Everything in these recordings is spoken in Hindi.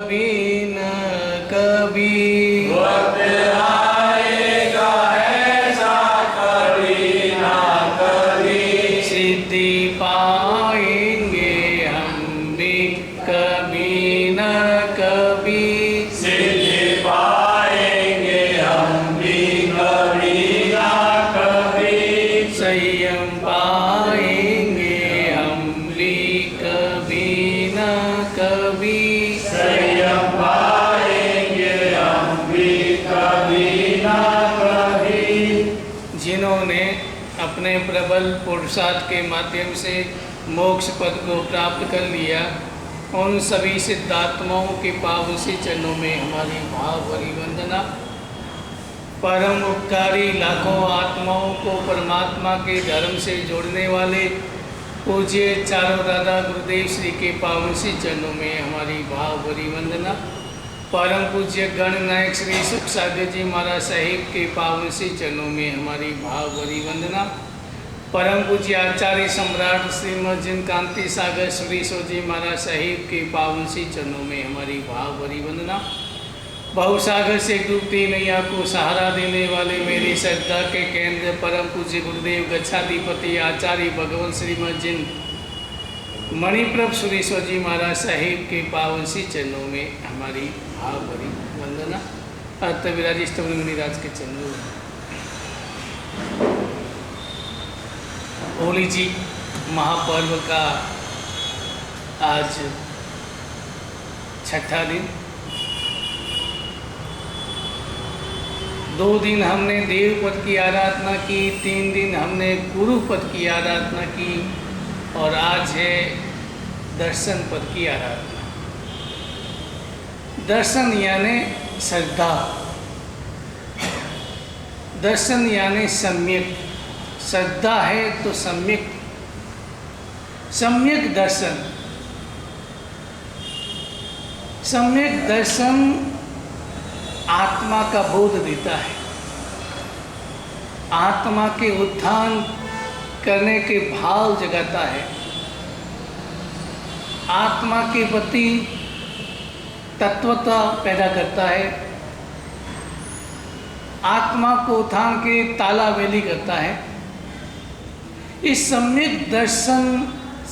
कभी न कभी वक्त आएगा ऐसा कभी ना कभी, सिद्धि पाएंगे हम भी कभी न कभी, सिद्धि पाएंगे हम भी कभी ना कभी, संयम पाएंगे हम भी कभी न कभी, संयम पाएंगे हम भी कभी ना कभी। जिन्होंने अपने प्रबल पुरुषार्थ के माध्यम से मोक्ष पद को प्राप्त कर लिया, उन सभी सिद्धात्माओं के पावन से चरणों में हमारी भाव भरी वंदना। परम उपकारी लाखों आत्माओं को परमात्मा के धर्म से जोड़ने वाले पूज्य चारों दादा गुरुदेव श्री के पावन से चरणों में हमारी भाव भरी वंदना। परम पूज्य गणनायक श्री सुख सागर जी महाराज साहिब के पावन से चरणों में हमारी भाव भरी वंदना। परम पूज्य आचार्य सम्राट श्रीमद जिन कांति सागर श्री जी महाराज साहिब के पावन से चरणों में हमारी भाव भरी वंदना। बहुसागर से डूबती नैया को सहारा देने वाले मेरी श्रद्धा के केंद्र परम पूज्य गुरुदेव गच्छाधिपति आचार्य भगवान श्रीमद जिन मणिप्रभ श्री जी महाराज साहिब के पावन सी चरणों में हमारी भाव भरी वंदना। अत विराजिष्ट मुनिराज के चरणों में होली जी महापर्व का आज छठा दिन। 2 दिन हमने देव पद की आराधना की, 3 दिन हमने गुरु पद की आराधना की और आज है दर्शन पद की आराधना। दर्शन यानी श्रद्धा, दर्शन यानी सम्यक, श्रद्धा है तो सम्यक, सम्यक दर्शन। सम्यक दर्शन आत्मा का बोध देता है, आत्मा के उत्थान करने के भाव जगाता है, आत्मा के प्रति तत्वता पैदा करता है, आत्मा को उत्थान के तालावेली करता है। इस सम्यक दर्शन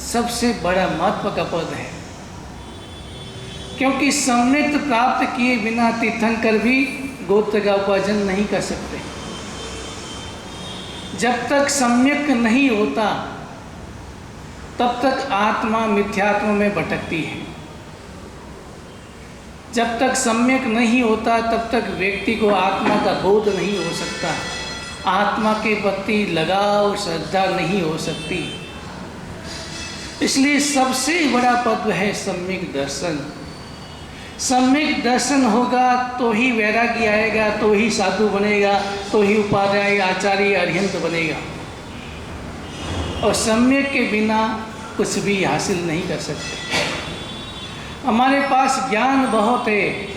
सबसे बड़ा महत्व का पद है, क्योंकि सम्यक प्राप्त किए बिना तीर्थंकर भी गोत्र का उपार्जन नहीं कर सकते। जब तक सम्यक नहीं होता तब तक आत्मा मिथ्यात्व में भटकती है। जब तक सम्यक नहीं होता तब तक व्यक्ति को आत्मा का बोध नहीं हो सकता, आत्मा के प्रति लगाव श्रद्धा नहीं हो सकती। इसलिए सबसे बड़ा पद है सम्यक दर्शन। सम्यक दर्शन होगा तो ही वैराग्य आएगा, तो ही साधु बनेगा, तो ही उपाध्याय आचार्य अरिहंत बनेगा। और सम्यक के बिना कुछ भी हासिल नहीं कर सकते। हमारे पास ज्ञान बहुत है,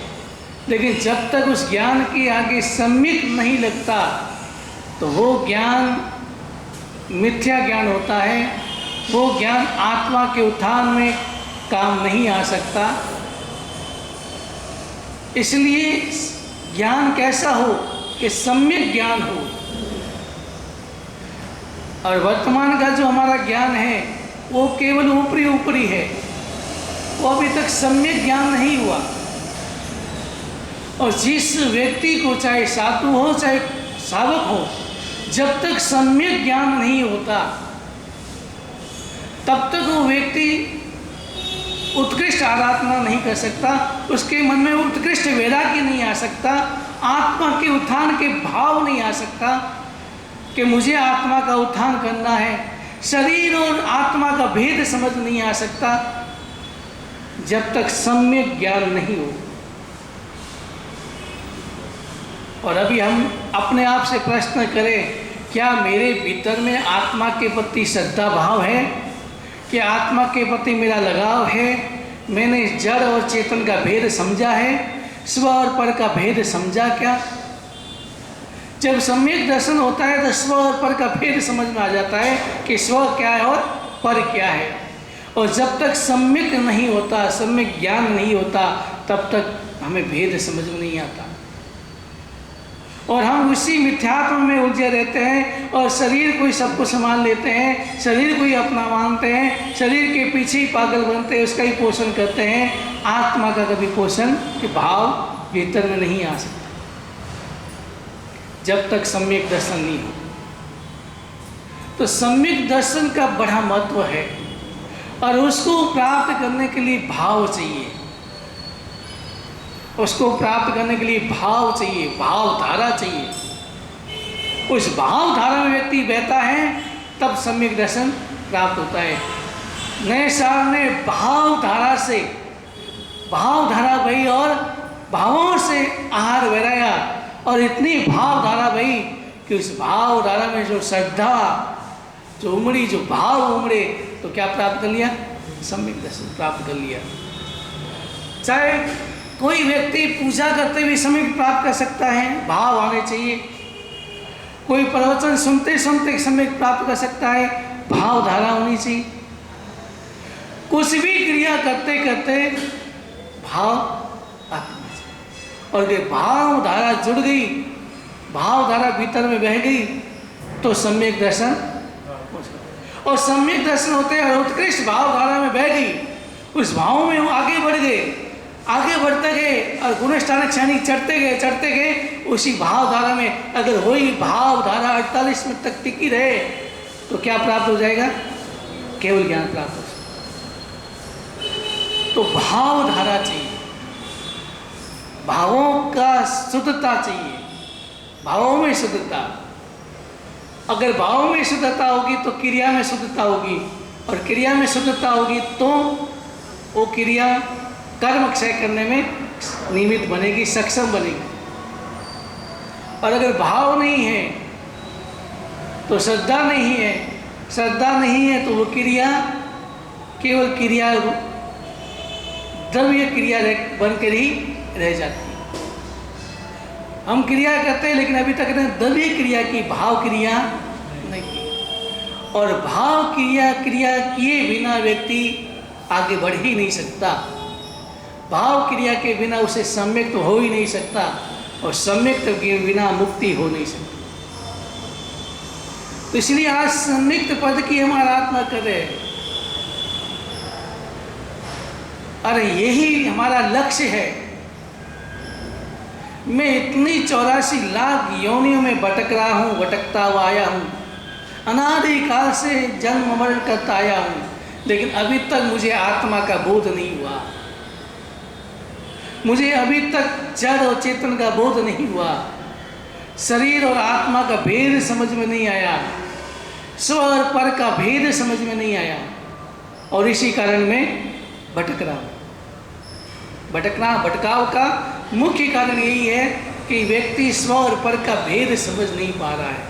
लेकिन जब तक उस ज्ञान के आगे सम्यक नहीं लगता तो वो ज्ञान मिथ्या ज्ञान होता है। वो ज्ञान आत्मा के उत्थान में काम नहीं आ सकता। इसलिए ज्ञान कैसा हो कि सम्यक ज्ञान हो। और वर्तमान का जो हमारा ज्ञान है वो केवल ऊपरी ऊपरी है, वो अभी तक सम्यक ज्ञान नहीं हुआ। और जिस व्यक्ति को चाहे साधु हो चाहे साधक हो, जब तक सम्यक ज्ञान नहीं होता तब तक वो व्यक्ति उत्कृष्ट आराधना नहीं कर सकता, उसके मन में उत्कृष्ट वैराग्य नहीं आ सकता, आत्मा के उत्थान के भाव नहीं आ सकता कि मुझे आत्मा का उत्थान करना है। शरीर और आत्मा का भेद समझ नहीं आ सकता जब तक सम्यक ज्ञान नहीं हो। और अभी हम अपने आप से प्रश्न करें, क्या मेरे भीतर में आत्मा के प्रति श्रद्धा भाव है? क्या आत्मा के प्रति मेरा लगाव है? मैंने जड़ और चेतन का भेद समझा है? स्व और पर का भेद समझा क्या? जब सम्यक दर्शन होता है तो स्व और पर का भेद समझ में आ जाता है कि स्व क्या है और पर क्या है। और जब तक सम्यक नहीं होता, सम्यक ज्ञान नहीं होता, तब तक हमें भेद समझ में नहीं आता और हम उसी मिथ्यात्व में उलझे रहते हैं और शरीर को ही सबको संभाल लेते हैं, शरीर को ही अपना मानते हैं, शरीर के पीछे ही पागल बनते हैं, उसका ही पोषण करते हैं। आत्मा का कभी पोषण के भाव भीतर में नहीं आ सकता जब तक सम्यक दर्शन नहीं हो। तो सम्यक दर्शन का बड़ा महत्व है और उसको प्राप्त करने के लिए भाव चाहिए, उसको प्राप्त करने के लिए भाव चाहिए, भावधारा चाहिए। उस भावधारा में व्यक्ति बहता है तब सम्यक दर्शन प्राप्त होता है। नए साल ने भावधारा बही और भावों से आहार बहराया और इतनी भावधारा बही कि उस भावधारा में जो श्रद्धा जो उमड़ी, जो भाव उमड़े, तो क्या प्राप्त कर लिया? सम्यक दर्शन प्राप्त कर लिया। चाहे कोई व्यक्ति पूजा करते हुए सम्यक प्राप्त कर सकता है, भाव आने चाहिए। कोई प्रवचन सुनते सुनते सम्यक प्राप्त कर सकता है, भावधारा होनी चाहिए। कुछ भी क्रिया करते करते भाव आना चाहिए और अगर भावधारा जुड़ गई, भावधारा भीतर में बह गई तो सम्यक दर्शन, और सम्यक दर्शन होते हैं और उत्कृष्ट भावधारा में बह गई, उस भाव में वो आगे बढ़ गए, आगे बढ़ते गए और गुणस्थान क्षणिक चढ़ते गए उसी भावधारा में। अगर वही भावधारा 48 मिनट तक टिकी रहे तो क्या प्राप्त हो जाएगा? केवल ज्ञान प्राप्त हो जाएगा। तो भावधारा चाहिए, भावों का शुद्धता चाहिए, भावों में शुद्धता। अगर भाव में शुद्धता होगी तो क्रिया में शुद्धता होगी और क्रिया में शुद्धता होगी तो वो क्रिया कर्म क्षय करने में निमित्त बनेगी, सक्षम बनेगी। और अगर भाव नहीं है तो श्रद्धा नहीं है, श्रद्धा नहीं है तो वो क्रिया केवल क्रिया, द्रव्य क्रिया बनकर ही रह जाती है। हम क्रिया करते हैं लेकिन अभी तक ने द्रव्य क्रिया की, भाव क्रिया नहीं की। और भाव क्रिया किए बिना व्यक्ति आगे बढ़ ही नहीं सकता। भाव क्रिया के बिना उसे सम्यक तो हो ही नहीं सकता और सम्यक के बिना मुक्ति हो नहीं सकती। तो इसलिए आज सम्यक्त पद की हम आराधना कर रहे हैं। अरे यही हमारा लक्ष्य है। मैं इतनी 84 लाख योनियों में भटकता हुआ आया हूँ, अनादिकाल से जन्म मरण करता आया हूँ, लेकिन अभी तक मुझे आत्मा का बोध नहीं हुआ, मुझे अभी तक जड़ और चेतन का बोध नहीं हुआ, शरीर और आत्मा का भेद समझ में नहीं आया, स्व और पर का भेद समझ में नहीं आया और इसी कारण मैं भटक रहा हूँ। भटकाव का मुख्य कारण यही है कि व्यक्ति स्व और पर का भेद समझ नहीं पा रहा है।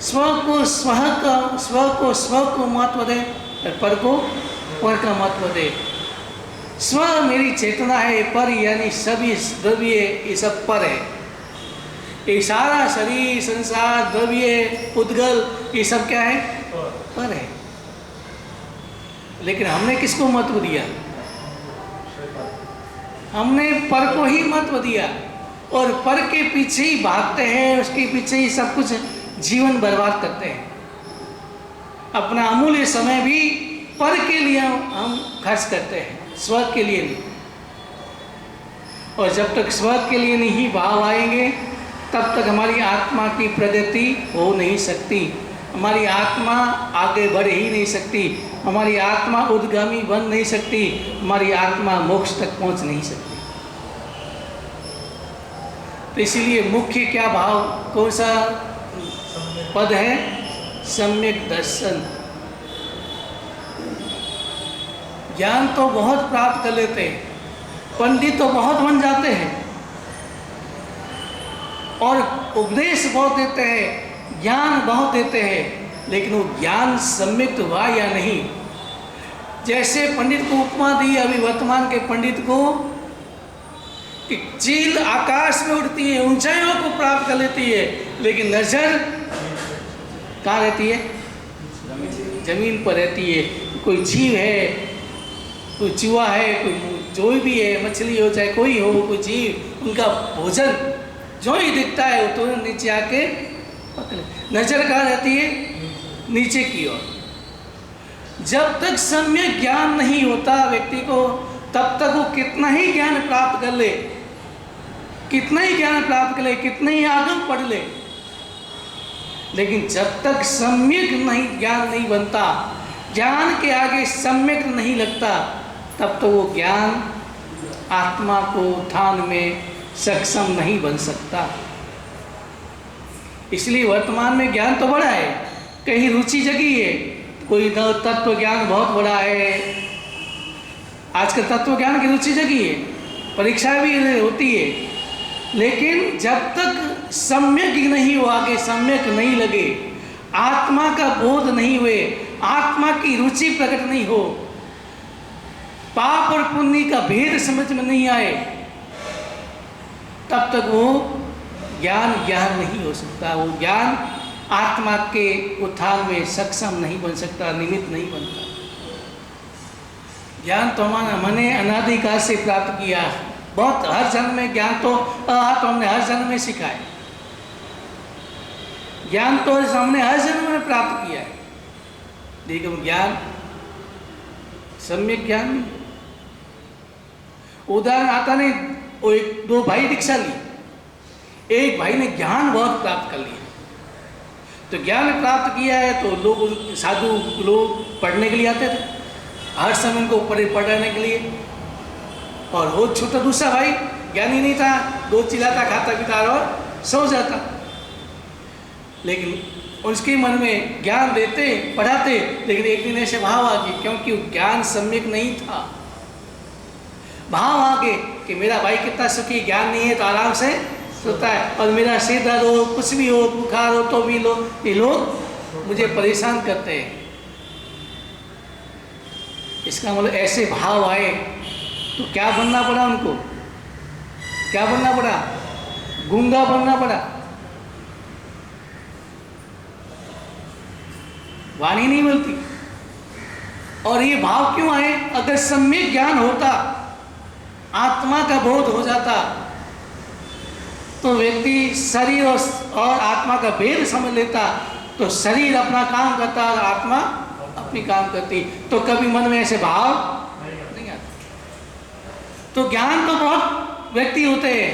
स्व को महत्व दे और पर को पर का महत्व दे। स्व मेरी चेतना है, पर यानी सभी द्रव्य ये सब पर है। ये सारा शरीर, संसार, द्रव्य, उद्गल ये सब क्या है? पर है। लेकिन हमने किसको महत्व दिया? हमने पर को ही महत्व दिया और पर के पीछे ही भागते हैं, उसके पीछे ही सब कुछ जीवन बर्बाद करते हैं। अपना अमूल्य समय भी पर के लिए हम खर्च करते हैं, स्व के लिए नहीं। और जब तक स्व के लिए नहीं भाव आएंगे तब तक हमारी आत्मा की प्रगति हो नहीं सकती, हमारी आत्मा आगे बढ़ ही नहीं सकती, हमारी आत्मा उद्गामी बन नहीं सकती, हमारी आत्मा मोक्ष तक पहुंच नहीं सकती। तो इसीलिए मुख्य क्या भाव, कौन सा पद है? सम्यक दर्शन। ज्ञान तो बहुत प्राप्त कर लेते हैं, पंडित तो बहुत बन जाते हैं और उपदेश बहुत देते हैं, ज्ञान बहुत देते हैं, लेकिन वो ज्ञान सम्यक हुआ या नहीं। जैसे पंडित को उपमा दी अभी वर्तमान के पंडित को कि चील आकाश में उड़ती है, ऊंचाइयों को प्राप्त कर लेती है, लेकिन नजर कहाँ रहती है? जमीन पर रहती है। कोई जीव है कोई चूहा है, कोई जो भी है, मछली हो चाहे कोई हो, कोई जीव, उनका भोजन जो ही दिखता है वो तुरंत नीचे आके पकड़े। नजर कहाँ रहती है? नीचे की ओर। जब तक सम्यक ज्ञान नहीं होता व्यक्ति को, तब तक वो कितना ही ज्ञान प्राप्त कर ले, कितना ही ज्ञान प्राप्त कर ले, कितना ही आगम पढ़ ले, लेकिन जब तक सम्यक नहीं ज्ञान नहीं बनता, ज्ञान के आगे सम्यक नहीं लगता, तब तो वो ज्ञान आत्मा को उत्थान में सक्षम नहीं बन सकता। इसलिए वर्तमान में ज्ञान तो बड़ा है, कहीं रुचि जगी है, कोई तत्व ज्ञान बहुत बड़ा है, आजकल तत्व ज्ञान की रुचि जगी है, परीक्षा भी होती है, लेकिन जब तक सम्यक नहीं हो, आगे सम्यक नहीं लगे, आत्मा का बोध नहीं हुए, आत्मा की रुचि प्रकट नहीं हो, पाप और पुण्य का भेद समझ में नहीं आए, तब तक वो ज्ञान नहीं हो सकता। वो ज्ञान आत्मा के उत्थान में सक्षम नहीं बन सकता, निमित्त नहीं बनता। ज्ञान तो हमने अनादिकाल से प्राप्त किया, बहुत हर जन्म में ज्ञान तो हमने हर जन्म में सीखा है, ज्ञान तो हमने हर जन्म में प्राप्त किया है, लेकिन ज्ञान सम्यक ज्ञान नहीं। उदाहरण आता नहीं, वो एक दो भाई दीक्षा ली, एक भाई ने ज्ञान बहुत प्राप्त कर लिया, तो ज्ञान प्राप्त किया है तो लोग साधु लोग पढ़ने के लिए आते थे, हर समय उनको पढ़ाने के लिए, और वो छोटा दूसरा भाई ज्ञानी नहीं था, दो चिल्लाता खाता पीता और सो जाता, लेकिन उसके मन में ज्ञान देते पढ़ाते, लेकिन एक दिन ऐसे भाव आ गए, क्योंकि ज्ञान सम्यक नहीं था, भाव आ गए कि मेरा भाई कितना सुखी, ज्ञान नहीं है तो आराम से सोता है, और मेरा सिर दर्द हो, कुछ भी हो, बुखार हो, तो भी ये लोग मुझे परेशान करते हैं। इसका मतलब ऐसे भाव आए तो क्या बनना पड़ा उनको? क्या बनना पड़ा? गूंगा बनना पड़ा, वाणी नहीं मिलती। और ये भाव क्यों आए? अगर सम्यक ज्ञान होता, आत्मा का बोध हो जाता, तो व्यक्ति शरीर और आत्मा का भेद समझ लेता, तो शरीर अपना काम करता और आत्मा अपनी काम करती, तो कभी मन में ऐसे भाव नहीं आता। तो ज्ञान तो बहुत व्यक्ति होते हैं,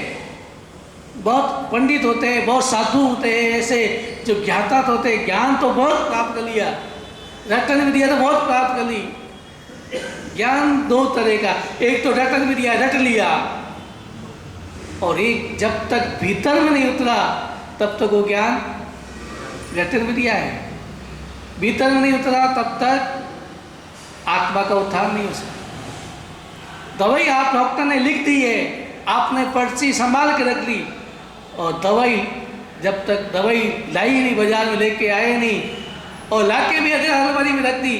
बहुत पंडित होते हैं, बहुत साधु होते हैं, ऐसे जो ज्ञाता होते हैं, ज्ञान तो बहुत प्राप्त कर लिया, रटन विद्या तो बहुत प्राप्त कर ली। ज्ञान दो तरह का, एक तो रटन विद्या रट लिया, और एक जब तक भीतर में नहीं उतरा तब तक वो ज्ञान रटन विद्या है, भीतर में नहीं उतरा तब तक आत्मा का उत्थान नहीं हो सकता। दवाई आप डॉक्टर ने लिख दी है, आपने पर्ची संभाल के रख ली, और दवाई जब तक दवाई लाई नहीं, बाजार में लेके आए नहीं, और लाके भी अगर अलमारी में रख दी,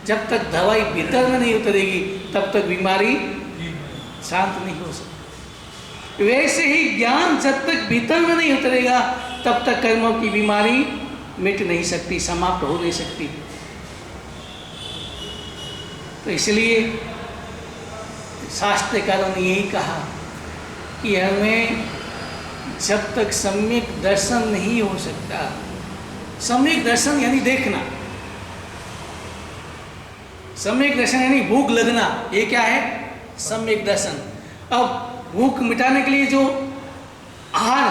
जब तक दवाई भीतर में नहीं उतरेगी तब तक बीमारी शांत नहीं हो सकती। वैसे ही ज्ञान जब तक भीतर में नहीं उतरेगा तब तक कर्मों की बीमारी मिट नहीं सकती, समाप्त हो नहीं सकती। तो इसलिए शास्त्रकारों ने यही कहा कि हमें जब तक सम्यक दर्शन नहीं हो सकता, सम्यक दर्शन यानी देखना, सम्यक दर्शन यानी भूख लगना, ये क्या है? सम्यक दर्शन। अब भूख मिटाने के लिए जो आहार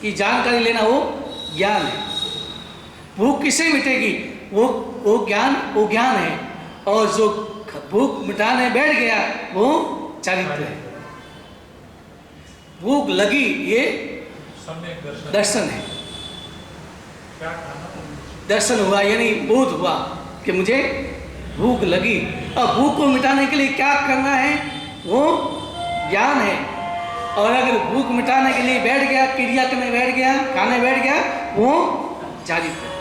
की जानकारी लेना वो ज्ञान है। भूख किससे मिटेगी? वो ज्ञान है, और जो भूख मिटाने बैठ गया वो चारित्र है। भूख लगी ये दर्शन है, दर्शन हुआ यानी बोध हुआ कि मुझे भूख लगी। अब भूख को मिटाने के लिए क्या करना है? वो ज्ञान है। और अगर भूख मिटाने के लिए बैठ गया, क्रिया करने बैठ गया, खाने बैठ गया, वो चारित्र है।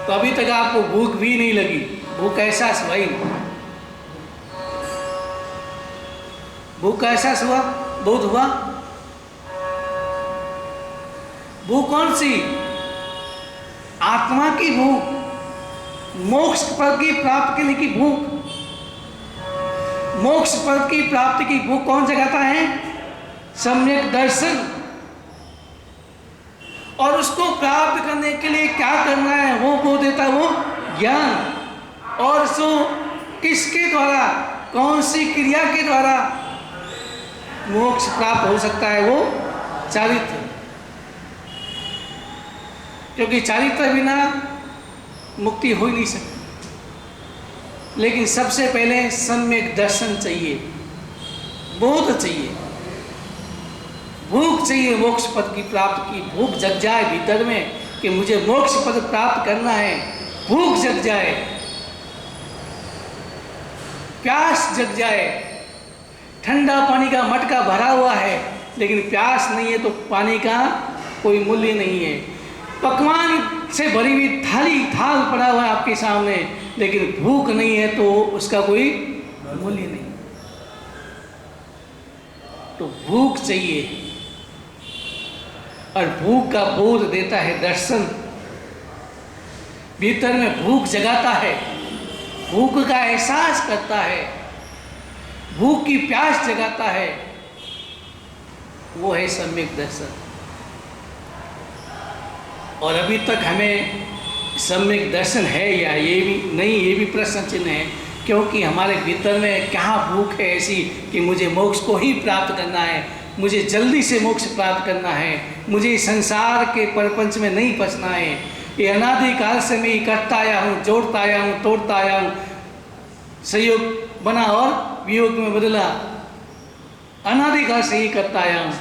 तो अभी तक आपको भूख भी नहीं लगी, भूख का एहसास हुआ ही नहीं। भूख का एहसास हुआ, बोध हुआ। भूख कौन सी? आत्मा की भूख, मोक्ष पद की प्राप्ति करने की भूख, मोक्ष पद की प्राप्ति की भूख कौन जगाता है? सम्यक दर्शन। और उसको प्राप्त करने के लिए क्या करना है वो देता है, वो ज्ञान। और सो किसके द्वारा, कौन सी क्रिया के द्वारा मोक्ष प्राप्त हो सकता है? वो चारित्र। क्योंकि चारित्र बिना मुक्ति हो ही नहीं सकती। लेकिन सबसे पहले सम्यक दर्शन चाहिए, बोध चाहिए, भूख चाहिए। मोक्ष पद की प्राप्ति की भूख जग जाए भीतर में कि मुझे मोक्ष पद प्राप्त करना है, भूख जग जाए, प्यास जग जाए। ठंडा पानी का मटका भरा हुआ है लेकिन प्यास नहीं है तो पानी का कोई मूल्य नहीं है। पकवान से भरी हुई थाल पड़ा हुआ है आपके सामने लेकिन भूख नहीं है तो उसका कोई मूल्य नहीं। तो भूख चाहिए और भूख का बोध देता है दर्शन। भीतर में भूख जगाता है, भूख का एहसास करता है, भूख की प्यास जगाता है, वो है सम्यक दर्शन। और अभी तक हमें सम्यक दर्शन है या ये भी नहीं, ये भी प्रश्न चिन्ह है। क्योंकि हमारे भीतर में क्या भूख है ऐसी कि मुझे मोक्ष को ही प्राप्त करना है, मुझे जल्दी से मोक्ष प्राप्त करना है, मुझे संसार के प्रपंच में नहीं फंसना है। ये अनादिकाल से मैं करता आया हूँ, जोड़ता आया हूँ, तोड़ता आया हूँ, संयोग बना और वियोग में बदला, अनादिकाल से ही करता आया हूँ।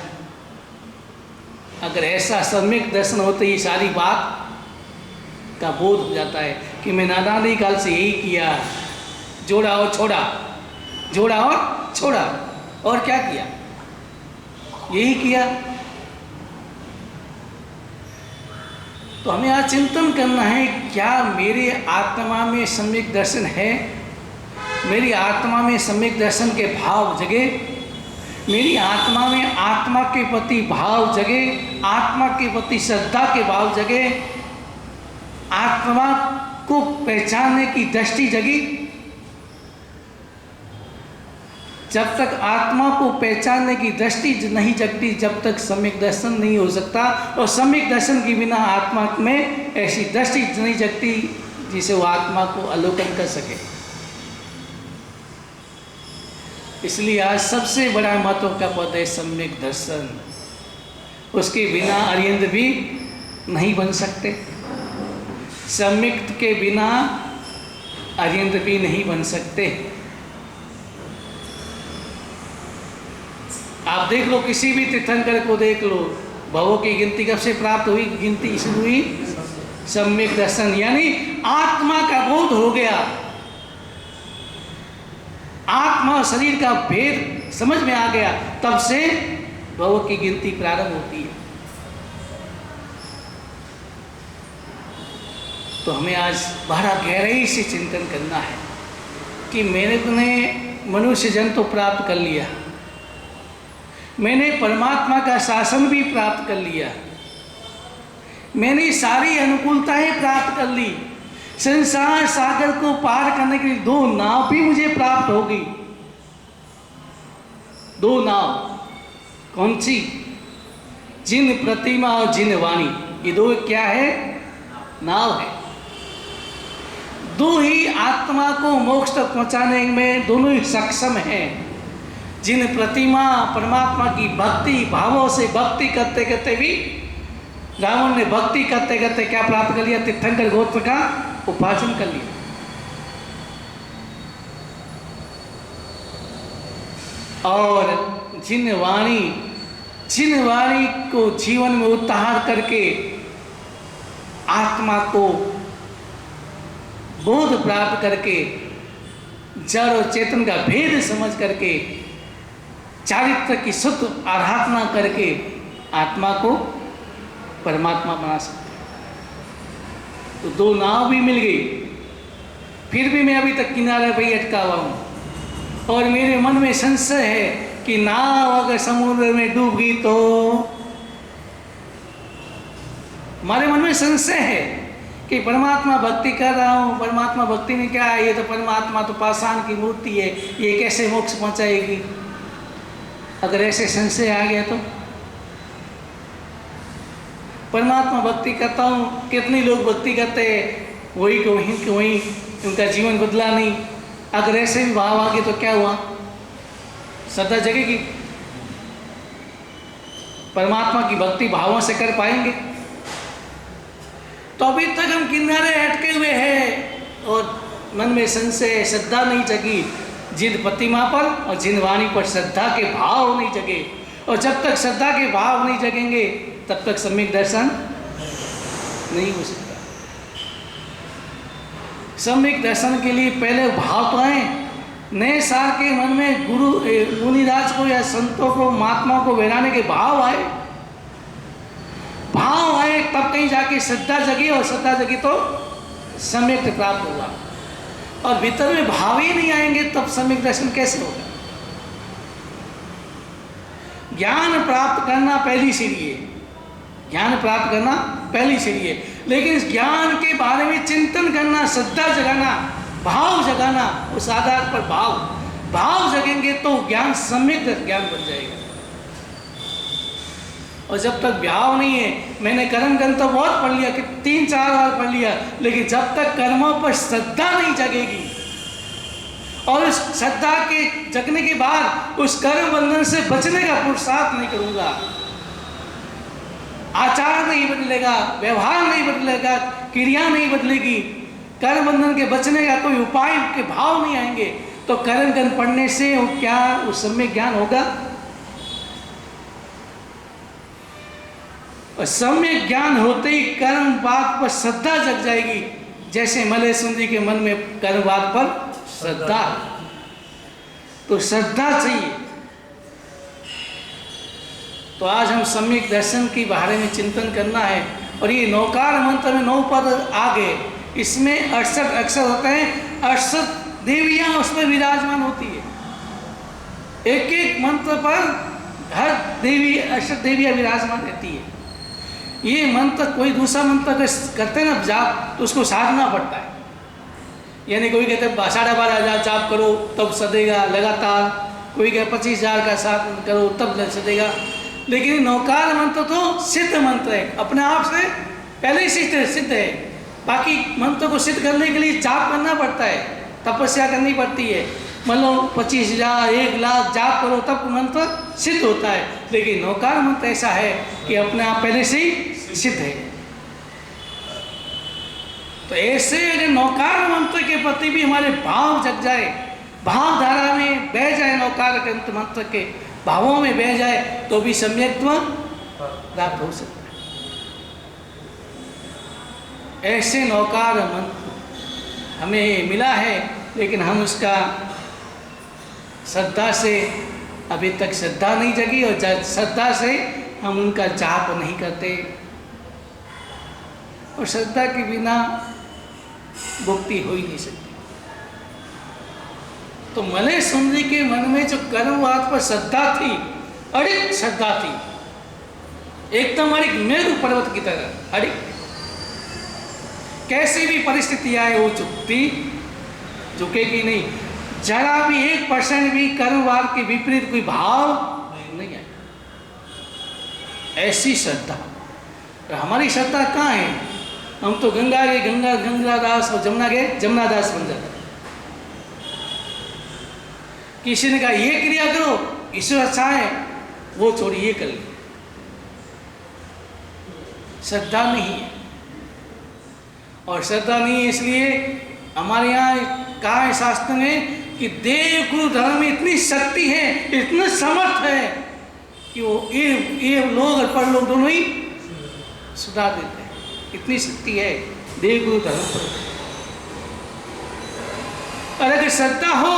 अगर ऐसा सम्यक दर्शन हो तो ये सारी बात का बोध हो जाता है कि मैं अनादिकाल से यही किया, जोड़ा और छोड़ा, जोड़ा और छोड़ा, और क्या किया? यही किया। तो हमें आज चिंतन करना है, क्या मेरे आत्मा में सम्यक दर्शन है? मेरी आत्मा में सम्यक दर्शन के भाव जगे, मेरी आत्मा में आत्मा के प्रति भाव जगे, आत्मा के प्रति श्रद्धा के भाव जगे, आत्मा को पहचानने की दृष्टि जगी। जब तक आत्मा को पहचानने की दृष्टि नहीं जगती, जब तक सम्यक दर्शन नहीं हो सकता। और सम्यक दर्शन के बिना आत्मा में ऐसी दृष्टि नहीं जगती जिसे वो आत्मा को अवलोकन कर सके। इसलिए आज सबसे बड़ा महत्व का पद है सम्यक दर्शन। उसके बिना अरिहंत भी नहीं बन सकते, सम्यक के बिना अरिहंत भी नहीं बन सकते। आप देख लो, किसी भी तीर्थंकर को देख लो, भवों की गिनती कब से प्राप्त हुई? गिनती इसलिए हुई सम्यक दर्शन, यानी आत्मा का बोध हो गया, आत्मा और शरीर का भेद समझ में आ गया, तब से भवों की गिनती प्रारंभ होती है। तो हमें आज बड़ा गहराई से चिंतन करना है कि मैंने मनुष्य जन्म तो प्राप्त कर लिया, मैंने परमात्मा का शासन भी प्राप्त कर लिया, मैंने सारी अनुकूलताएं प्राप्त कर ली, संसार सागर को पार करने के लिए 2 नाव भी मुझे प्राप्त हो गई। 2 नाव कौन सी? जिन प्रतिमा और जिन वाणी, ये 2 क्या है? नाव है। 2 ही आत्मा को मोक्ष तक पहुंचाने में दोनों ही सक्षम हैं। जिन प्रतिमा परमात्मा की भक्ति भावों से भक्ति करते करते भी रावण ने भक्ति करते करते क्या प्राप्त कर लिया? तीर्थंकर गोत्र का उपार्जन कर लिया। और जिन वाणी को जीवन में उतार करके आत्मा को बोध प्राप्त करके जड़ और चेतन का भेद समझ करके चारित्र की शुद्ध आराधना करके आत्मा को परमात्मा बना सकते। तो 2 नाव भी मिल गई, फिर भी मैं अभी तक किनारे पर ही अटका हुआ हूँ और मेरे मन में संशय है कि नाव अगर समुद्र में डूब गई तो, हमारे मन में संशय है कि परमात्मा भक्ति कर रहा हूँ, परमात्मा भक्ति में क्या है, ये तो परमात्मा तो पाषाण की मूर्ति है, ये कैसे मोक्ष पहुँचाएगी। अगर ऐसे संशय आ गया तो परमात्मा भक्ति करता हूँ, कितने लोग भक्ति करते हैं, वही को वहीं उनका जीवन बदला नहीं। अगर ऐसे भी भाव आ गए तो क्या हुआ, श्रद्धा जगेगी। परमात्मा की भक्ति भावों से कर पाएंगे। तो अभी तक हम किनारे अटके हुए हैं और मन में संशय, श्रद्धा नहीं जगी। जिन प्रतिमा पर और जिन वाणी पर श्रद्धा के भाव नहीं जगे, और जब तक श्रद्धा के भाव नहीं जगेंगे तब तक सम्यक दर्शन नहीं हो सकता। सम्यक दर्शन के लिए पहले भाव तो आए। नए साल के मन में गुरु मुनिराज को या संतों को, महात्माओं को बैठाने के भाव आए, तब कहीं जाके श्रद्धा जगी, और श्रद्धा जगी तो सम्यक प्राप्त होगा। और भीतर में भाव ही नहीं आएंगे तब सम्यक दर्शन कैसे होगा। ज्ञान प्राप्त करना पहली सीढ़ी है, ज्ञान प्राप्त करना पहली सीढ़ी है, लेकिन इस ज्ञान के बारे में चिंतन करना, श्रद्धा जगाना, भाव जगाना, उस आधार पर भाव जगेंगे तो ज्ञान सम्यक ज्ञान बन जाएगा। और जब तक भाव नहीं है, मैंने कर्म ग्रंथ तो बहुत पढ़ लिया कि 3-4 बार पढ़ लिया, लेकिन जब तक कर्मों पर श्रद्धा नहीं जगेगी और उस श्रद्धा के जगने के बाद उस कर्म बंधन से बचने का पुरुषार्थ नहीं करूंगा, आचार नहीं बदलेगा, व्यवहार नहीं बदलेगा, क्रिया नहीं बदलेगी, कर्म बंधन के बचने का कोई उपाय के भाव नहीं आएंगे, तो कर्म ग्रंथ पढ़ने से क्या उस सम्यक ज्ञान होगा। और सम्यक ज्ञान होते ही कर्म बात पर श्रद्धा जग जाएगी। जैसे मलय सुंदरी के मन में कर्म बात पर श्रद्धा, तो श्रद्धा चाहिए। तो आज हम सम्यक दर्शन के बारे में चिंतन करना है। और ये नौकार मंत्र में 9 पद आ गए, इसमें 68 अक्षर होते हैं, 68 देवियां उसमें विराजमान होती है। एक एक मंत्र पर हर देवी 68 देवियां विराजमान रहती है। ये मंत्र कोई दूसरा मंत्र अगर करते ना जाप तो उसको साधना पड़ता है। यानी कोई कहते 12,500 जाप करो तब सदेगा लगातार, कोई कहे 25,000 का साधन करो तब सदेगा। लेकिन नौकार मंत्र तो सिद्ध मंत्र है, अपने आप से पहले ही सिद्ध है। बाकी मंत्र को सिद्ध करने के लिए जाप करना पड़ता है, तपस्या करनी पड़ती है। मतलब 25,000 1,00,000 जाप करो तब मंत्र सिद्ध होता है। लेकिन नौकार मंत्र ऐसा है कि अपने आप पहले से ही सिद्ध है। तो ऐसे अगर नौकार मंत्र के प्रति भी हमारे भाव जग जाए, भाव धारा में बह जाए, नौकार मंत्र के भावों में बह जाए, तो भी सम्यक्त्व प्राप्त हो सकता है। ऐसे नौकार मंत्र हमें मिला है, लेकिन हम उसका श्रद्धा से अभी तक श्रद्धा नहीं जगी, और श्रद्धा से हम उनका जाप नहीं करते। और श्रद्धा के बिना मुक्ति हो ही नहीं सकती। तो मलय सुंदरी के मन में जो कर्मवाद पर श्रद्धा थी, अड़िग श्रद्धा थी, एकदम अड़िग, मेरु पर्वत की तरह अड़िग, कैसी भी परिस्थिति आए वो झुकेगी नहीं। जरा भी 1% भी कर्मवाद के विपरीत कोई भाव नहीं है, ऐसी श्रद्धा। तो हमारी श्रद्धा कहाँ है? हम तो गंगा के गंगादास और जमुना के जमुनादास बन जाते। किसी ने कहा ये क्रिया करो, ईश्वर अच्छा है, वो छोड़ी ये कर ले। श्रद्धा नहीं है, और श्रद्धा नहीं है इसलिए हमारे यहाँ कहा है शास्त्र में कि देव गुरु धर्म में इतनी शक्ति है, इतना समर्थ है कि वो ये लोग और पर लोग दोनों ही सुधार देते हैं। इतनी शक्ति है देव गुरु धर्म पर। और अगर श्रद्धा हो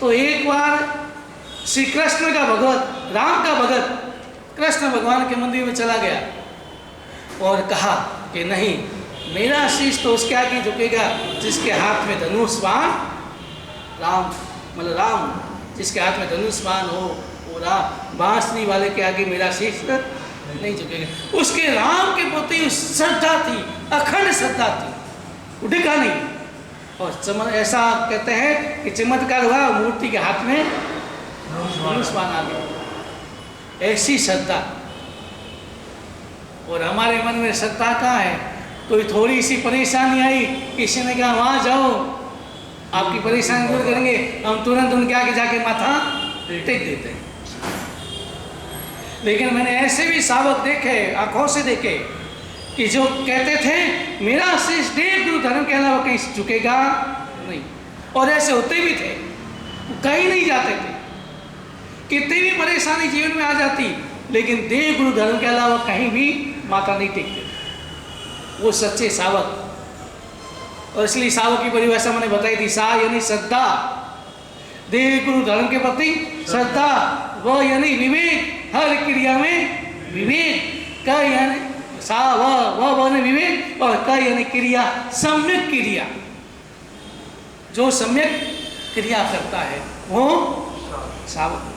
तो एक बार श्री कृष्ण का भगवत, राम का भगत कृष्ण भगवान के मंदिर में चला गया और कहा कि नहीं, मेरा शीश तो उसके आगे झुकेगा जिसके हाथ में धनुष बाण, राम जिसके हाथ में धनुष बाण हो, वो राम बांसुरी वाले के आगे मेरा शीश नहीं झुकेगा। उसके राम के प्रति श्रद्धा थी, अखंड श्रद्धा थी, उठेगा नहीं। और ऐसा कहते हैं कि चमत्कार हुआ, मूर्ति के हाथ में धनुष बाण आ गया, ऐसी श्रद्धा। और हमारे मन में श्रद्धा कहाँ है? कोई थोड़ी सी परेशानी आई, किसी ने कहा वहाँ जाओ आपकी परेशानी दूर करेंगे, हम तुरंत उनके आगे जाके माथा टेक देते हैं। लेकिन मैंने ऐसे भी सावक देखे, आंखों से देखे, कि जो कहते थे मेरा शीश देव गुरु धर्म के अलावा कहीं झुकेगा नहीं। और ऐसे होते भी थे, कहीं नहीं जाते थे, कितनी भी परेशानी जीवन में आ जाती, लेकिन देव गुरु धर्म के अलावा कहीं भी माथा नहीं टेकते थे। वो सच्चे सावक। और इसलिए सावक की परिभाषा मैंने बताई थी, सा यानी श्रद्धा, देव गुरु धर्म के प्रति श्रद्धा, व यानी विवेक, हर क्रिया में विवेक, क यानी सा व विवेक, और क यानी क्रिया, सम्यक क्रिया। जो सम्यक क्रिया करता है वो सावक।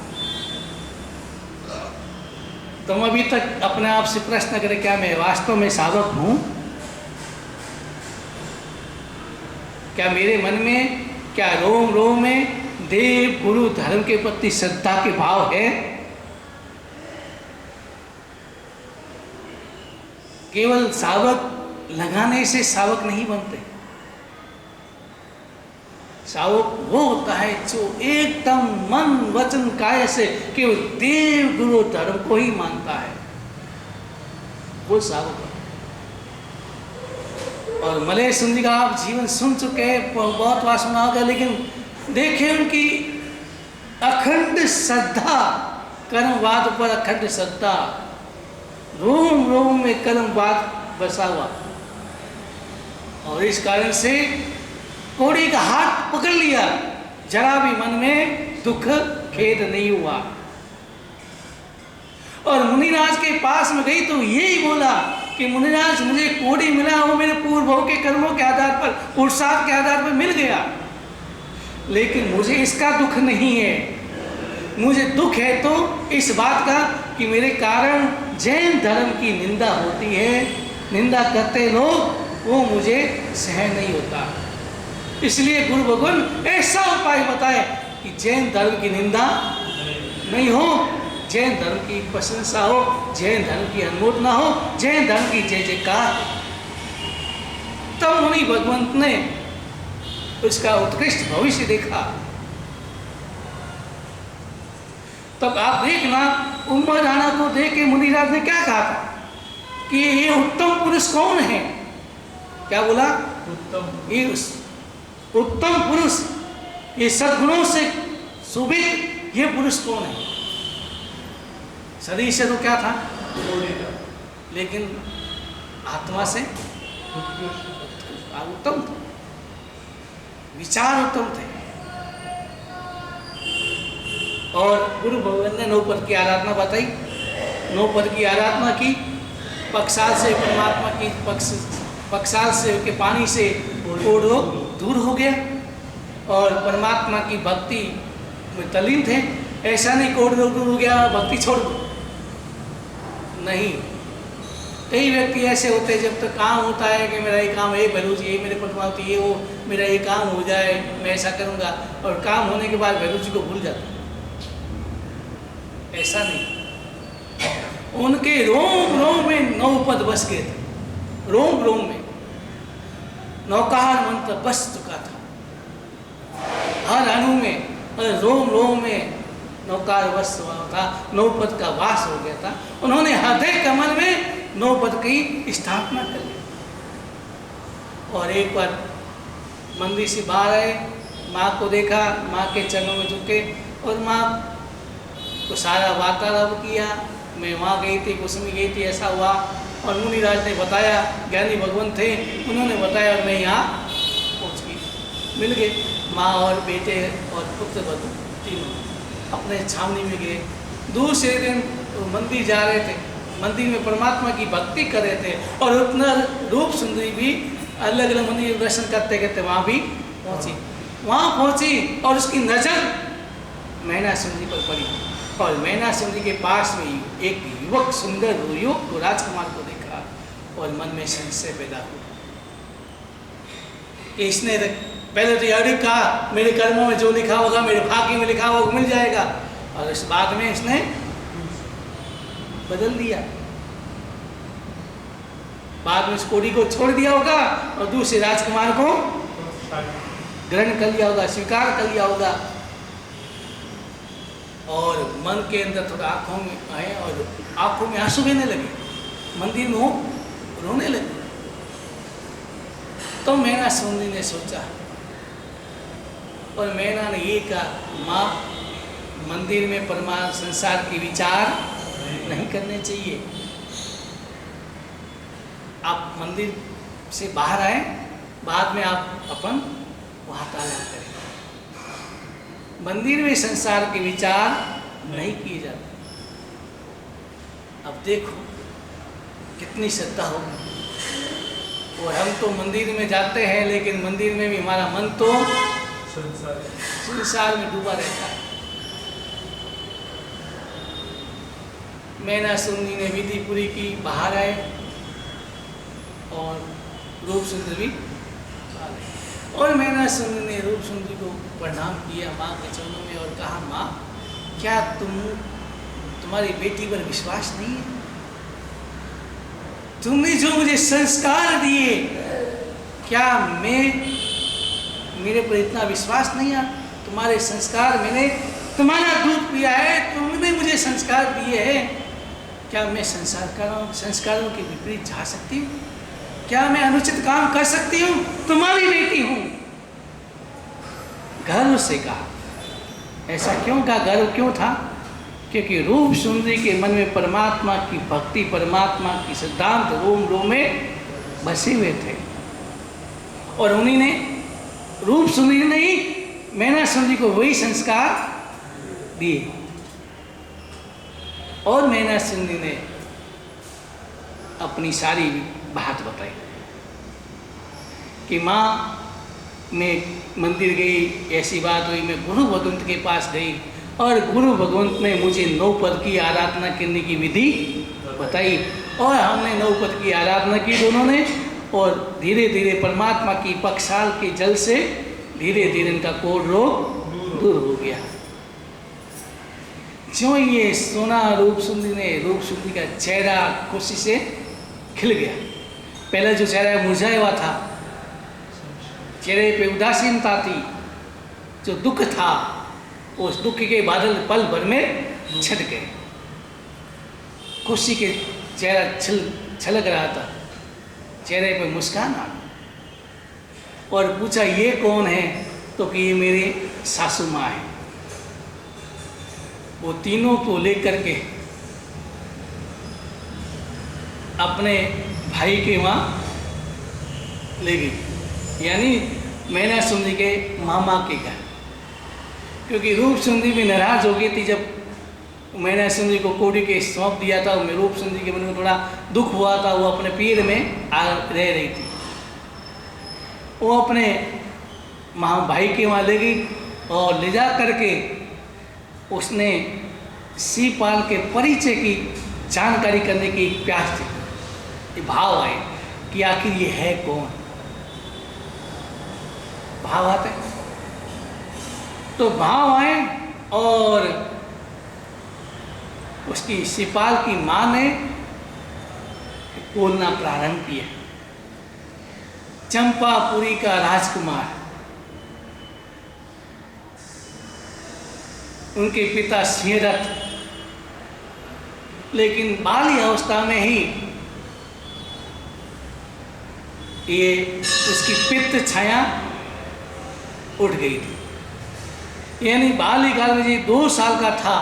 तुम अभी तक अपने आप से प्रश्न करें, क्या मैं वास्तव में सावक हूं? क्या मेरे मन में, क्या रोम रोम में देव गुरु धर्म के प्रति श्रद्धा के भाव है? केवल सावक लगाने से सावक नहीं बनते। सावक वो होता है जो एकदम मन वचन काया से केवल देव गुरु धर्म को ही मानता है, वो सावक। और मलय सुन जी का आप जीवन सुन चुके हैं, बहुत बार सुना होगा, लेकिन देखें उनकी अखंड श्रद्धा, कर्मवाद पर अखंड श्रद्धा, रोम रोम में कर्मवाद बसा हुआ। और इस कारण से कोड़ी का हाथ पकड़ लिया, जरा भी मन में दुख खेद नहीं हुआ। और मुनिराज के पास में गई तो यही बोला कि मुनिराज मुझे कोड़ी मिला, वो मेरे पूर्वों के कर्मों के आधार पर, पुरुषार्थ के आधार पर मिल गया, लेकिन मुझे इसका दुख नहीं है। मुझे दुख है तो इस बात का कि मेरे कारण जैन धर्म की निंदा होती है, निंदा करते लोग, वो मुझे सहन नहीं होता। इसलिए गुरु भगवान ऐसा उपाय बताए कि जैन धर्म की निंदा नहीं हो, जैन धर्म की प्रशंसा हो, जैन धर्म की अनुमोदना हो, जैन धर्म की जय जयकार। तब मुनि भगवंत ने उसका उत्कृष्ट भविष्य देखा। तब आप देखना, उम्र राणा को देख के मुनिराज ने क्या कहा था कि ये उत्तम पुरुष कौन है? क्या बोला? ये उत्तम पुरुष, ये सद्गुणों से सुभित ये पुरुष कौन है? शरीर से तो क्या था, लेकिन आत्मा से उत्तम थे, विचार उत्तम थे। और गुरु भगवान ने 9 पद की आराधना बताई। 9 पद की आराधना की, पक्षाल से परमात्मा की, पक्षाल से के पानी से कोढ़ रोग दूर हो गया, और परमात्मा की भक्ति में तल्लीन थे। ऐसा नहीं कोढ़ रोग दूर हो गया, भक्ति छोड़ दो, नहीं। कई व्यक्ति ऐसे होते हैं, जब तक काम होता है कि मेरा ये काम, ये भैरूजी, ये मेरे पटवाती, ये वो, मेरा ये काम हो जाए, मैं ऐसा करूँगा, और काम होने के बाद भैरूजी को भूल जाता। ऐसा नहीं, उनके रोम रोम में 9 पद बस गए थे, रोम रोम में नौकार मंत्र बस चुका था, हर अणु में, रोम रोम में नौकार बस था, 9 पद का वास हो गया था। उन्होंने हृदय कमल में 9 पद की स्थापना कर ली। और एक बार मंदिर से बाहर आए, माँ को देखा, माँ के चरणों में झुके, और माँ को सारा वार्तालाप किया। मैं वहाँ गई थी, कुसुमी गई थी, ऐसा हुआ। और मुनिराज ने बताया, ज्ञानी भगवान थे, उन्होंने बताया, और मैं यहाँ पहुँच गई। मिल गए माँ और बेटे और पुत्र बधू तीनों अपने छावनी में गए। दूसरे दिन तो मंदिर जा रहे थे, मंदिर में परमात्मा की भक्ति कर रहे थे, और उतना रूप सुंदरी भी अलग अलग मंदिर दर्शन करते करते वहाँ भी पहुँची। वहाँ पहुँची और उसकी नज़र मैना सिंह जी पर पड़ी। और मैना सुंदरी के पास में एक युवक सुंदर युवक को राजकुमार को देखा और मन में संशय पैदा हुआ कि इसने पहले तो यह कहा मेरे कर्मों में जो लिखा होगा, मेरे भाग्य में लिखा होगा मिल जाएगा, और इस बाद में इसने बदल दिया। बाद में इस कोड़ी को छोड़ दिया होगा और दूसरे राजकुमार को ग्रहण कर लिया होगा, स्वीकार कर लिया होगा, और मन के अंदर थोड़ा आंखों में आए और आंखों में आंसू बहने लगे, मंदिर में वो रोने लगे। तो मैना सुंदरी ने सोचा और मैना ने ये कहा, माँ मंदिर में परमात्मा संसार के विचार नहीं करने चाहिए, आप मंदिर से बाहर आए, बाद में आप अपन वार्तालाप करें। मंदिर में संसार के विचार नहीं किए जाते। अब देखो कितनी श्रद्धा होगी, और हम तो मंदिर में जाते हैं लेकिन मंदिर में भी हमारा मन तो संसार में डूबा रहता है। मैना सुंदरी ने विधि पूरी की, बाहर आए और रूप सुंदरी भी आ गए। और मैना सुंदरी ने रूप सुंदरी को प्रणाम किया माँ के चरणों में और कहा, माँ क्या तुम्हारी बेटी पर विश्वास नहीं है? तुमने जो मुझे संस्कार दिए, क्या मेरे पर इतना विश्वास नहीं है? तुम्हारे संस्कार, मैंने तुम्हारा दूध पिया है, तुमने मुझे संस्कार दिए हैं, क्या मैं संस्कारों के विपरीत जा सकती हूँ? क्या मैं अनुचित काम कर सकती हूँ? तुम्हारी बेटी हूँ। गर्व से कहा। ऐसा क्यों कहा? गर्व क्यों था? क्योंकि रूप सुंदरी के मन में परमात्मा की भक्ति, परमात्मा की सिद्धांत रोम रोम में बसे हुए थे, और उन्हीं ने रूप सुंदरी ने ही मैना सुंदरी को वही संस्कार दिए। और मैना सुंदरी ने अपनी सारी बात बताई कि माँ मैं मंदिर गई, ऐसी बात हुई, मैं गुरु भगवंत के पास गई और गुरु भगवंत ने मुझे 9 पद की आराधना करने की विधि बताई, और हमने 9 पद की आराधना की दोनों ने, और धीरे धीरे परमात्मा की पक्षाल के जल से धीरे धीरे इनका कोढ़ रोग दूर हो गया। ज्यों ये सोना रूप सुंदरी का चेहरा खुशी से खिल गया। पहले जो चेहरा मुरझाया हुआ था, चेहरे पे उदासीनता थी, जो दुख था, उस दुख के बादल पल भर में छट गए। खुशी के चेहरा छलक रहा था, चेहरे पे मुस्कान आ गई। और पूछा ये कौन है? तो कि ये मेरे सासू माँ है। वो तीनों को लेकर के अपने भाई के वहाँ ले गई, यानी मैना सुंदरी के मामा के घर। क्योंकि रूप सुंदरी भी नाराज हो गई थी जब मैना सुंदरी को कोड़ी के सौंप दिया था। रूप सुंदरी के मन में थोड़ा दुख हुआ था, वो अपने पीर में रह रही थी। वो अपने भाई के वहाँ ले गई और ले जा करके उसने सीपाल के परिचय की जानकारी करने की एक प्यास थी, भाव आए कि आखिर ये है कौन। भाव आते तो भाव आए, और उसकी सीपाल की माँ ने बोलना प्रारंभ किया। चंपापुरी का राजकुमार, उनके पिता सिंहरथ, लेकिन बाली अवस्था में ही ये उसकी पित्त छाया उठ गई थी। यानी बाल्यकाल में जी 2 साल का था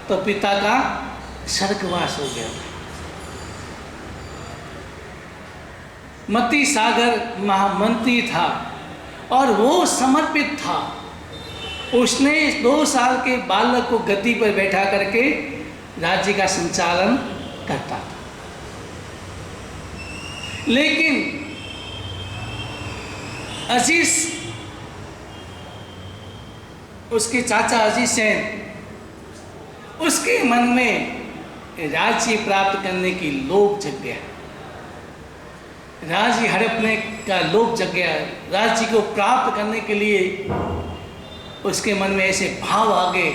तो पिता का स्वर्गवास हो गया। मती सागर महामंत्री था और वो समर्पित था। उसने 2 साल के बालक को गद्दी पर बैठा करके राज्य का संचालन करता था। लेकिन अजीज, उसके चाचा अजीज सेन, उसके मन में राज्य प्राप्त करने की लोभ जग गया, राज्य हड़पने का लोभ जग गया। राज्य को प्राप्त करने के लिए उसके मन में ऐसे भाव आ गए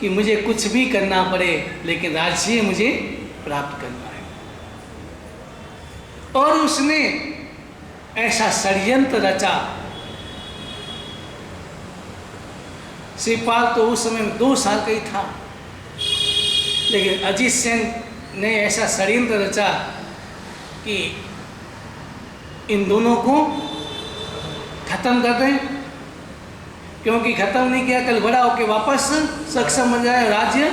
कि मुझे कुछ भी करना पड़े लेकिन राज्य मुझे प्राप्त करना है। और उसने ऐसा षड्यंत्र रचा। शिवपाल तो उस समय 2 साल का ही था, लेकिन अजीत सेन ने ऐसा षड्यंत्र रचा कि इन दोनों को खत्म कर दें, क्योंकि खत्म नहीं किया कल बड़ा होकर वापस सक्षम बन जाए, राज्य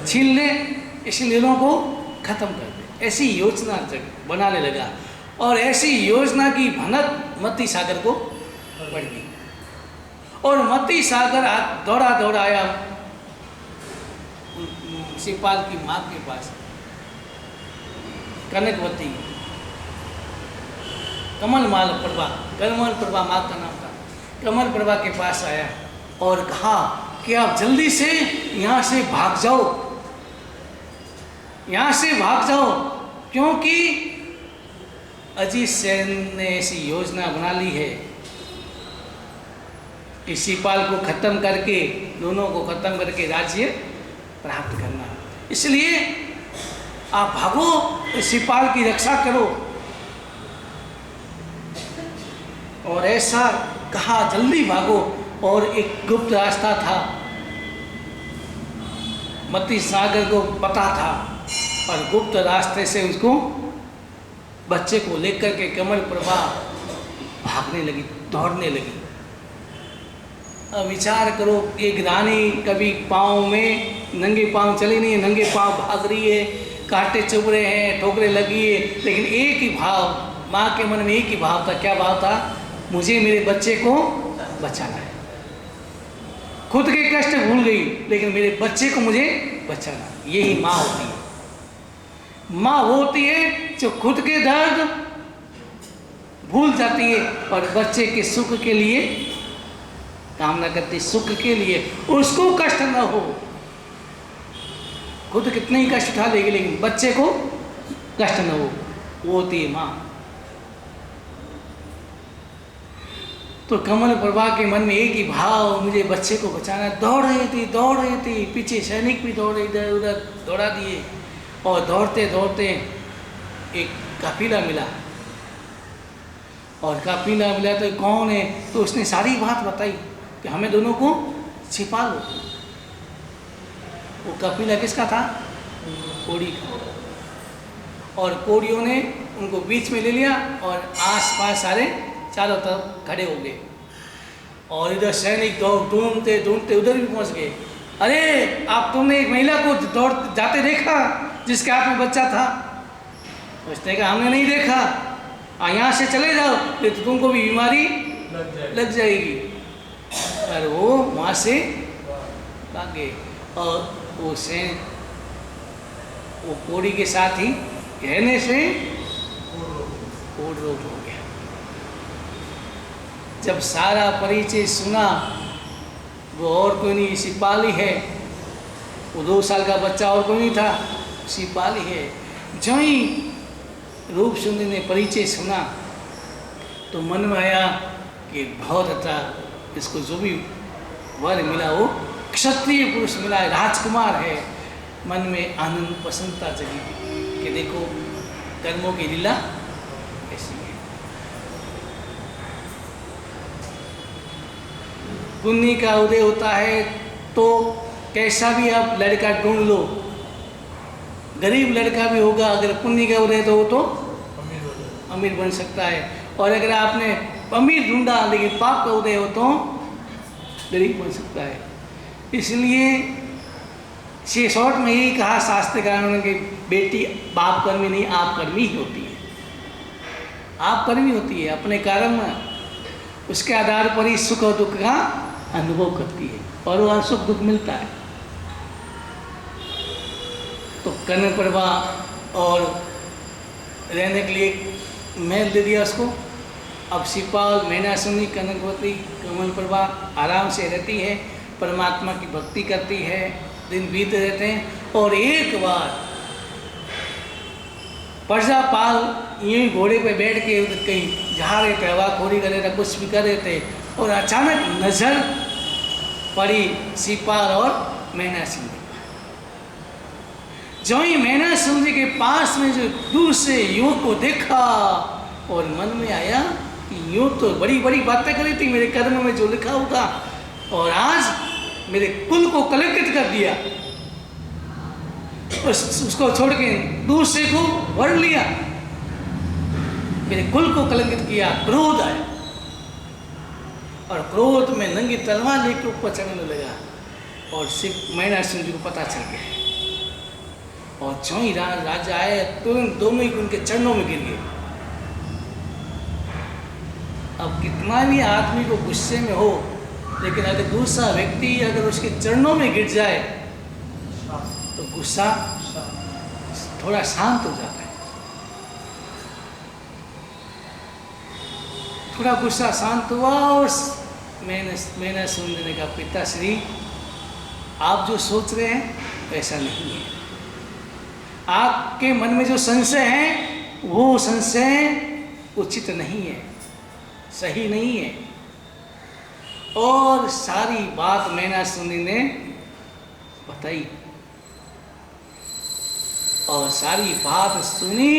छीन ले, इसलिए दोनों को खत्म कर दे। ऐसी योजना बनाने लगा और ऐसी योजना की भनक मती सागर को पड़ गई और मती सागर दौड़ा दौड़ा आया शिवपाल की माँ के पास, कनकवती, कमल प्रभा माँ का नाम था। कमल प्रभा के पास आया और कहा कि आप जल्दी से यहाँ से भाग जाओ, यहाँ से भाग जाओ, क्योंकि अजीत सेन ने ऐसी योजना बना ली है कि शिवपाल को खत्म करके, दोनों को खत्म करके राज्य प्राप्त करना। इसलिए आप भागो, शिवपाल की रक्षा करो। और ऐसा कहा, जल्दी भागो। और एक गुप्त रास्ता था, मती सागर को पता था, और गुप्त रास्ते से उसको बच्चे को लेकर के कमल प्रभा भागने लगी, दौड़ने लगी। अब विचार करो, एक रानी कभी पाँव में नंगे पाँव चली नहीं, नंगे पाँव भाग रही है, कांटे चुभ रहे हैं, ठोकरें लगी है, लेकिन एक ही भाव, माँ के मन में एक ही भाव था। क्या भाव था? मुझे मेरे बच्चे को बचाना है। खुद के कष्ट भूल गई, लेकिन मेरे बच्चे को मुझे बचाना। यही माँ होती है। माँ होती है जो खुद के दर्द भूल जाती है और बच्चे के सुख के लिए कामना करती, सुख के लिए, उसको कष्ट न हो। खुद कितने ही कष्ट उठा लेगी, लेकिन बच्चे को कष्ट न हो, वो होती है माँ। तो कमल प्रभा के मन में एक ही भाव, मुझे बच्चे को बचाना। दौड़ रही थी, पीछे सैनिक भी दौड़े, इधर उधर दौड़ा दिए। और दौड़ते दौड़ते एक काफिला मिला, और काफिला मिला तो कौन है? तो उसने सारी बात बताई कि हमें दोनों को छिपा लो। वो काफिला किसका था? कोड़ी का। और कोड़ियों ने उनको बीच में ले लिया और आसपास सारे चारों तरफ खड़े हो गए। और इधर सैनिक ढूंढते ढूंढते उधर भी पहुंच गए। अरे आप तुमने एक महिला को दौड़ जाते देखा जिसके हाथ में बच्चा था? उसने कहा हमने नहीं देखा, यहाँ से चले जाओ, तो तुमको भी बीमारी लग जाएगी। और वो वहाँ से भागे और वो कोड़ी के साथ ही कहने से कोड़ रोग हो गया। जब सारा परिचय सुना, वो और कोई नहीं, शिवपाल ही है। वो 2 साल का बच्चा और कोई नहीं था, शिवपाल ही है। जो ही रूप सुंदरी ने परिचय सुना तो मन में आया कि बहुत अच्छा, इसको जो भी वर मिला वो क्षत्रिय पुरुष मिला है, राजकुमार है। मन में आनंद प्रसन्नता जगी कि देखो कर्मों की लीला ऐसी है। पुण्य का उदय होता है तो कैसा भी आप लड़का ढूंढ लो, गरीब लड़का भी होगा, अगर पुण्य का उदय तो वो तो अमीर बन सकता है। और अगर आपने अमीर ढूंढा लेकिन पाप का उदय हो तो गरीब बन सकता है। इसलिए शॉर्ट में यही कहा शास्त्रकारों ने कि बेटी बाप कर्मी नहीं, आप कर्मी ही होती है। आप कर्मी होती है, अपने कर्म में उसके आधार पर ही सुख और दुख का अनुभव करती है, और वो सुख दुख मिलता है। तो कनक प्रभा और रहने के लिए महल दे दिया उसको। अब शिवपाल, मैनासुनी, कनकवती, कमल प्रभा आराम से रहती है, परमात्मा की भक्ति करती है। दिन बीत रहते हैं और एक बार प्रजापाल यूं घोड़े पे बैठ के कहीं जा रहे थे, हवाखोरी कर रहे थे, कुछ भी कर रहे थे और अचानक नजर पड़ी सिपाल और मैना सिंह पर। जो ही मैना सिंह के पास में जो दूर से युवक को देखा और मन में आया कि यूं तो बड़ी बड़ी बातें करी थी, मेरे कर्म में जो लिखा होगा, और आज मेरे कुल को कलंकित कर दिया। उसको छोड़ के दूर से को वर्ण लिया, मेरे कुल को कलंकित किया। क्रोध आया और क्रोध में नंगी तलवार लेकर ऊपर चढ़ने लगा और मैना सिंह जी को पता चल गया और जो ही राजा आए तुरंत दोनों ही उनके चरणों में गिर गए। अब कितना भी आदमी को गुस्से में हो, लेकिन अगर दूसरा व्यक्ति अगर उसके चरणों में गिर जाए तो गुस्सा थोड़ा शांत हो जाता है। थोड़ा गुस्सा शांत हुआ और मैंने सुनने का पिताश्री, आप जो सोच रहे हैं ऐसा नहीं है। आपके मन में जो संशय है वो संशय उचित नहीं है, सही नहीं है। और सारी बात मैना सुनी ने बताई और सारी बात सुनी,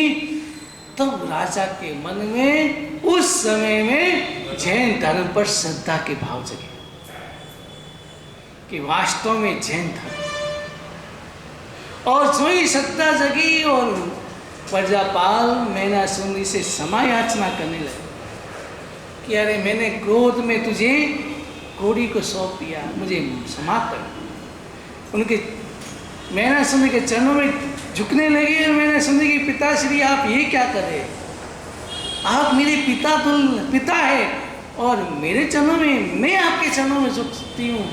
तब राजा के मन में उस समय में जैन धर्म पर श्रद्धा के भाव जगे कि वास्तव में जैन धर्म, और जो ही श्रद्धा जगी और प्रजापाल मैना सुनी से क्षमा याचना करने लगे कि अरे मैंने क्रोध में तुझे घोड़ी को सौंप दिया, मुझे क्षमा कर। उनके मैना सुनी के चरणों में झुकने लगे और मैंने सुनी कि पिताश्री आप ये क्या कर रहे हैं? आप मेरे पिता है और मेरे चरणों में, मैं आपके चरणों में झुकती हूँ।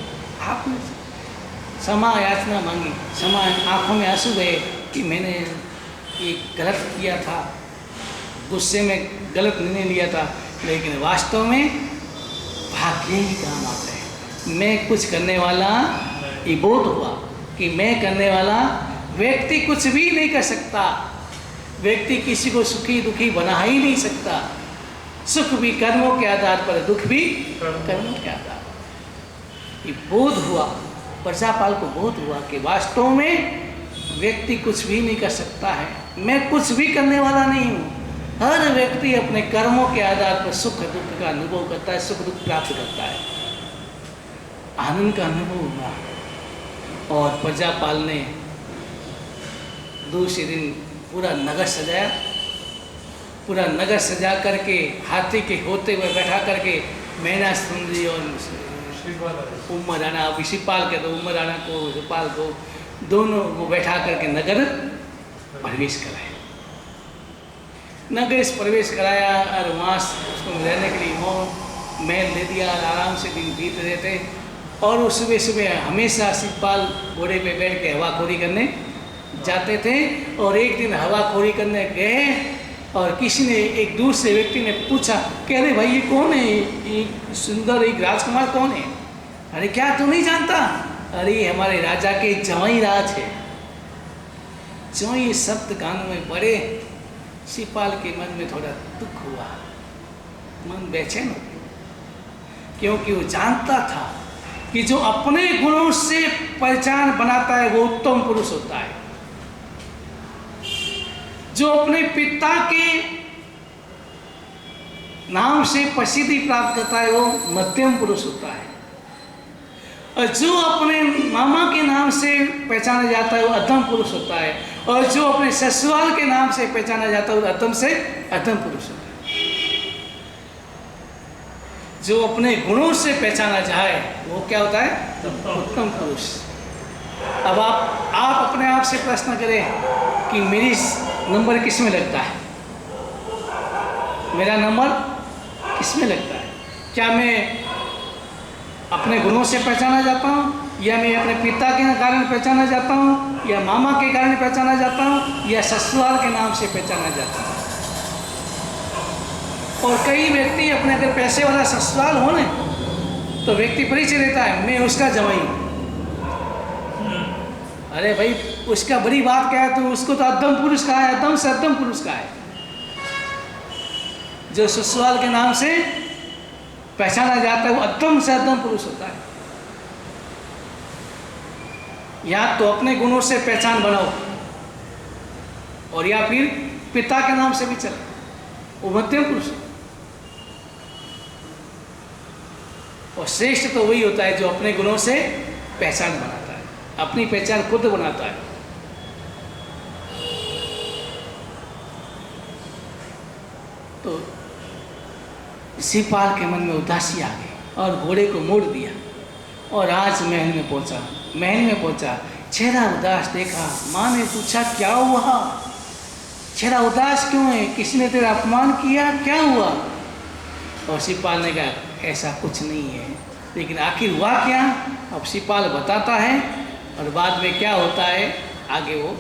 आपने क्षमा याचना मांगी, क्षमा, आंखों में आंसू गए कि मैंने ये गलत किया था, गुस्से में गलत निर्णय लिया था, लेकिन वास्तव में भाग्य ही काम आता है। मैं कुछ करने वाला ये बोध हुआ कि मैं करने वाला व्यक्ति कुछ भी नहीं कर सकता। व्यक्ति किसी को सुखी दुखी बना ही नहीं सकता। सुख भी कर्मों के आधार पर, दुख भी कर्मों के आधार पर। ये बोध हुआ, प्रजापाल को बोध हुआ कि वास्तव में व्यक्ति कुछ भी नहीं कर सकता है, मैं कुछ भी करने वाला नहीं हूँ। हर व्यक्ति अपने कर्मों के आधार पर सुख दुख का अनुभव करता है, सुख दुख प्राप्त करता है, आनंद का अनुभव हुआ। और प्रजापाल ने दूसरे दिन पूरा नगर सजाया, पूरा नगर सजा करके हाथी के होते हुए बैठा करके मैना सुंदरी और उम्मा राणा, अभी शिपाल के तो उम्मा राणा को, शिपाल को, दोनों को बैठा करके नगर प्रवेश कराया। नगर प्रवेश कराया और वहाँ उसको रहने के लिए महल दे दिया और आराम से दिन बीत रहे थे। और वो सुबह सुबह हमेशा शिपाल घोड़े पे बैठ के हवाखोरी करने जाते थे। और एक दिन हवाखोरी करने गए और किसी ने, एक दूसरे व्यक्ति ने पूछा कि अरे भाई ये कौन है, ये सुंदर एक राजकुमार कौन है? अरे क्या तू नहीं जानता? अरे हमारे राजा के जवाई राज है। जो ये शब्द कानों में पड़े, शिपाल के मन में थोड़ा दुख हुआ, मन बेचैन हो गया, क्योंकि वो जानता था कि जो अपने गुणों से पहचान बनाता है वो उत्तम पुरुष होता है। जो अपने पिता के नाम से प्रसिद्धि प्राप्त करता है वो मध्यम पुरुष होता है, और जो अपने मामा के नाम से पहचाना जाता है वो अधम पुरुष होता है, और जो अपने ससुराल के नाम से पहचाना जाता है वो अधम से अधम पुरुष होता है। जो अपने गुणों से पहचाना जाए वो क्या होता है? उत्तम पुरुष। अब आप अपने आप से प्रश्न करें कि मेरी नंबर किस में लगता है? मेरा नंबर किस में लगता है? क्या मैं अपने गुणों से पहचाना जाता हूँ, या मैं अपने पिता के कारण पहचाना जाता हूँ, या मामा के कारण पहचाना जाता हूँ, या ससुराल के नाम से पहचाना जाता हूँ? और कई व्यक्ति अपने अगर पैसे वाला ससुराल हो ना, तो व्यक्ति परिचय देता है मैं उसका जवाई हूँ, अरे भाई उसका बड़ी बात क्या है, तो उसको तो अद्धम पुरुष कहा है, अद्धम से अद्धम पुरुष कहा है, जो ससुराल के नाम से पहचाना जाता है वो अद्धम से अद्धम पुरुष होता है। या तो अपने गुणों से पहचान बनाओ और या फिर पिता के नाम से भी चले, वो मध्यम पुरुष है। और श्रेष्ठ तो वही होता है जो अपने गुणों से पहचान बनाता है, अपनी पहचान खुद बनाता है। तो सिपाल के मन में उदासी आ गई और घोड़े को मोड़ दिया और आज महल में पहुंचा। महल में पहुंचा, चेहरा उदास देखा। माँ ने पूछा क्या हुआ, चेहरा उदास क्यों है, किसी ने तेरा अपमान किया, क्या हुआ? और सिपाल ने कहा ऐसा कुछ नहीं है, लेकिन आखिर हुआ क्या? अब सिपाल बताता है और बाद में क्या होता है आगे वो